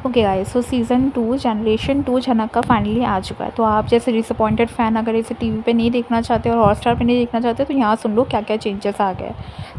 Okay guys, सो season 2 generation 2 झनक का finally आ चुका है। तो आप जैसे डिसअपॉइंटेड फ़ैन अगर इसे टीवी पे नहीं देखना चाहते और हॉटस्टार पे नहीं देखना चाहते तो यहाँ सुन लो क्या क्या चेंजेस आ गए।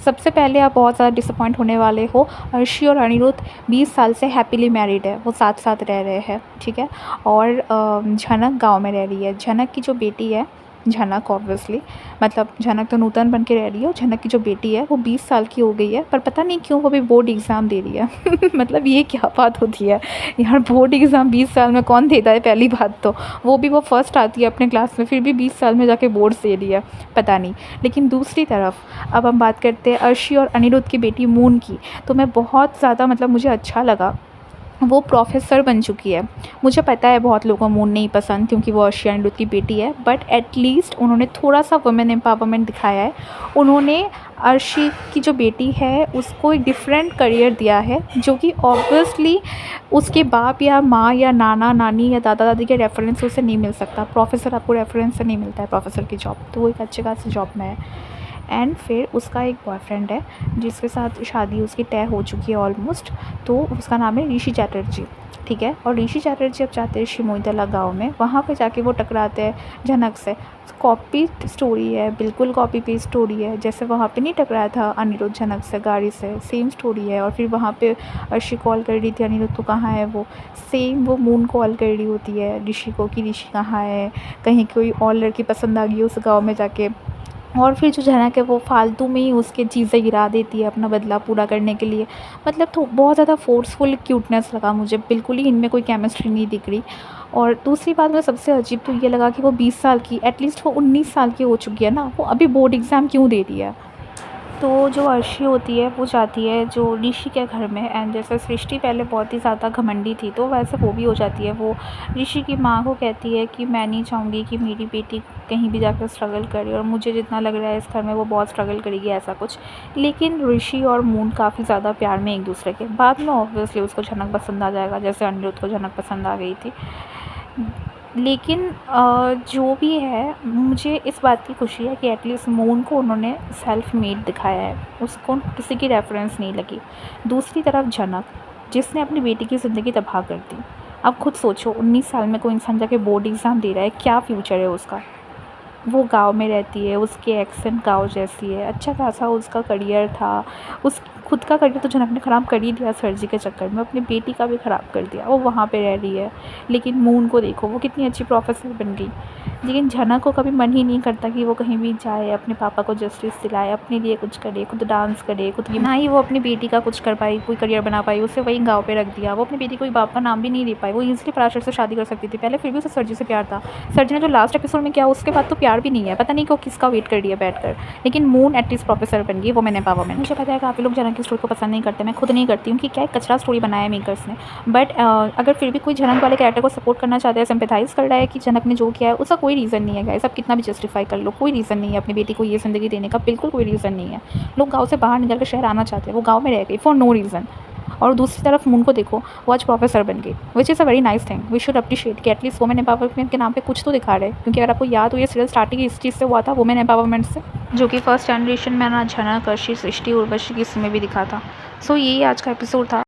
सबसे पहले आप बहुत ज़्यादा डिसअपॉइंट होने वाले हो। अर्शी और अनिरुद्ध 20 साल से हैप्पीली मैरिड है, वो साथ साथ रह रहे हैं, ठीक है। और झनक गाँव में रह रही है। झनक की जो बेटी है, झनक ऑब्वियसली, मतलब झनक तो नूतन बन के रह रही है और झनक की जो बेटी है वो 20 साल की हो गई है, पर पता नहीं क्यों वो अभी बोर्ड एग्ज़ाम दे रही है। मतलब ये क्या बात होती है यार, बोर्ड एग्ज़ाम 20 साल में कौन देता है? पहली बात तो वो भी वो फर्स्ट आती है अपने क्लास में, फिर भी 20 साल में जाके बोर्ड्स दे रही है, पता नहीं। लेकिन दूसरी तरफ अब हम बात करते हैं अर्शी और अनिरुद्ध की बेटी मून की। तो मैं बहुत ज़्यादा, मतलब मुझे अच्छा लगा, वो प्रोफेसर बन चुकी है। मुझे पता है बहुत लोगों को मून नहीं पसंद क्योंकि वो अर्शी अनिरुद्ध की बेटी है, बट एटलीस्ट उन्होंने थोड़ा सा वुमेन एम्पावरमेंट दिखाया है। उन्होंने अर्शी की जो बेटी है उसको एक डिफरेंट करियर दिया है, जो कि ऑब्वियसली उसके बाप या माँ या नाना नानी या दादा दादी के रेफरेंस से नहीं मिल सकता। प्रोफेसर आपको रेफरेंस से नहीं मिलता है, प्रोफेसर की जॉब तो वो एक अच्छे खासी जॉब में है। एंड फिर उसका एक बॉयफ्रेंड है जिसके साथ शादी उसकी तय हो चुकी है ऑलमोस्ट। तो उसका नाम है ऋषि चैटर्जी, ठीक है। और ऋषि चैटर्जी अब जाते हैं शिमोईतला गाँव में, वहाँ पे जाके वो टकराते हैं झनक से। कॉपी स्टोरी है, बिल्कुल कॉपी पेस्ट स्टोरी है। जैसे वहाँ पे नहीं टकराया था अनिरुद्ध झनक से गाड़ी से, सेम स्टोरी है। और फिर वहाँ पे अर्शी कॉल कर रही थी अनिरुद्ध को, कहाँ है वो, सेम वो मून कॉल कर रही होती है ऋषि को कि ऋषि कहाँ है, कहीं कोई और लड़की पसंद आ गई उस गाँव में जाके। और फिर जो झनक है वो फालतू में ही उसके चीज़ें गिरा देती है अपना बदला पूरा करने के लिए। मतलब तो बहुत ज़्यादा फ़ोर्सफुल क्यूटनेस लगा मुझे, बिल्कुल ही इनमें कोई केमिस्ट्री नहीं दिख रही। और दूसरी बात मुझे सबसे अजीब तो ये लगा कि वो 20 साल की, एटलीस्ट वो 19 साल की हो चुकी है ना, वो अभी बोर्ड एग्ज़ाम क्यों दे रही है? तो जो अर्शी होती है वो जाती है जो ऋषि के घर में, एंड जैसे सृष्टि पहले बहुत ही ज़्यादा घमंडी थी तो वैसे वो भी हो जाती है। वो ऋषि की माँ को कहती है कि मैं नहीं चाहूँगी कि मेरी बेटी कहीं भी जाकर स्ट्रगल करे, और मुझे जितना लग रहा है इस घर में वो बहुत स्ट्रगल करेगी ऐसा कुछ। लेकिन ऋषि और मून काफ़ी ज़्यादा प्यार में एक दूसरे के, बाद में ऑब्वियसली उसको झनक पसंद आ जाएगा जैसे अनिरुद्ध को झनक पसंद आ गई थी। लेकिन जो भी है, मुझे इस बात की खुशी है कि एटलीस्ट मून को उन्होंने सेल्फ मेड दिखाया है, उसको किसी की रेफरेंस नहीं लगी। दूसरी तरफ झनक, जिसने अपनी बेटी की ज़िंदगी तबाह कर दी। अब खुद सोचो, 19 साल में कोई इंसान जाके बोर्ड एग्ज़ाम दे रहा है, क्या फ्यूचर है उसका? वो गाँव में रहती है, उसकी एक्सेंट गाँव जैसी है, अच्छा खासा उसका करियर था। उस खुद का करियर तो झनक ने ख़राब कर ही दिया सर्जी के चक्कर में, अपनी बेटी का भी ख़राब कर दिया। वो वहाँ पे रह रही है। लेकिन मून को देखो, वो कितनी अच्छी प्रोफेसर बन गई। लेकिन झनक को कभी मन ही नहीं करता कि वो कहीं भी जाए, अपने पापा को जस्टिस दिलाए, अपने लिए कुछ करे, खुद डांस करे, खुद की, ना ही वो अपनी बेटी का कुछ कर पाई, कोई करियर बना पाई। उसे वहीं गाँव पे रख दिया। वो अपनी बेटी को एक बाप का नाम भी नहीं दे पाई। वो ईज़िली पराशर से शादी कर सकती थी पहले, फिर भी उसे सर्जी से प्यार था। सर्जी ने जो लास्ट एपिसोड में किया उसके बाद तो प्यार भी नहीं है, पता नहीं क्यों किसका वेट कर रही है बैठकर। लेकिन मून एटलीस्ट प्रोफेसर बन गई, वो मैंने एम्पावरमेंट। मुझे पता है काफ़ी लोग झनक की स्टोरी को पसंद नहीं करते, मैं खुद नहीं करती हूँ कि क्या एक कचरा स्टोरी बनाया है मेकर्स ने। बट अगर फिर भी कोई झनक वाले कैरेक्टर को सपोर्ट करना चाहता है, सिंपैथाइज़ कर रहा है कि झनक ने जो किया है उसका कोई रीज़न नहीं है गाइस। आप कितना भी जस्टिफाई कर लो, कोई रीज़न नहीं है अपनी बेटी को ये ज़िंदगी देने का, बिल्कुल कोई रीज़न नहीं है। लोग गाँव से बाहर निकल कर शहर आना चाहते हैं, वो गाँव में रह गई फॉर नो रीज़न। और दूसरी तरफ मून को देखो, वो आज प्रोफेसर बन गई, which is a very nice thing. We should appreciate कि एटलीस्ट वुमेन एम्पावरमेंट के नाम पे कुछ तो दिखा रहे हैं। क्योंकि अगर आपको याद हो, ये सीरियल स्टार्टिंग इस चीज़ से हुआ था, वुमेन एम्पावरमेंट से, जो कि फर्स्ट जनरेशन में ना झनक, अर्शी, सृष्टि, उर्वशी की इसमें भी दिखा था। सो यही आज का एपिसोड था।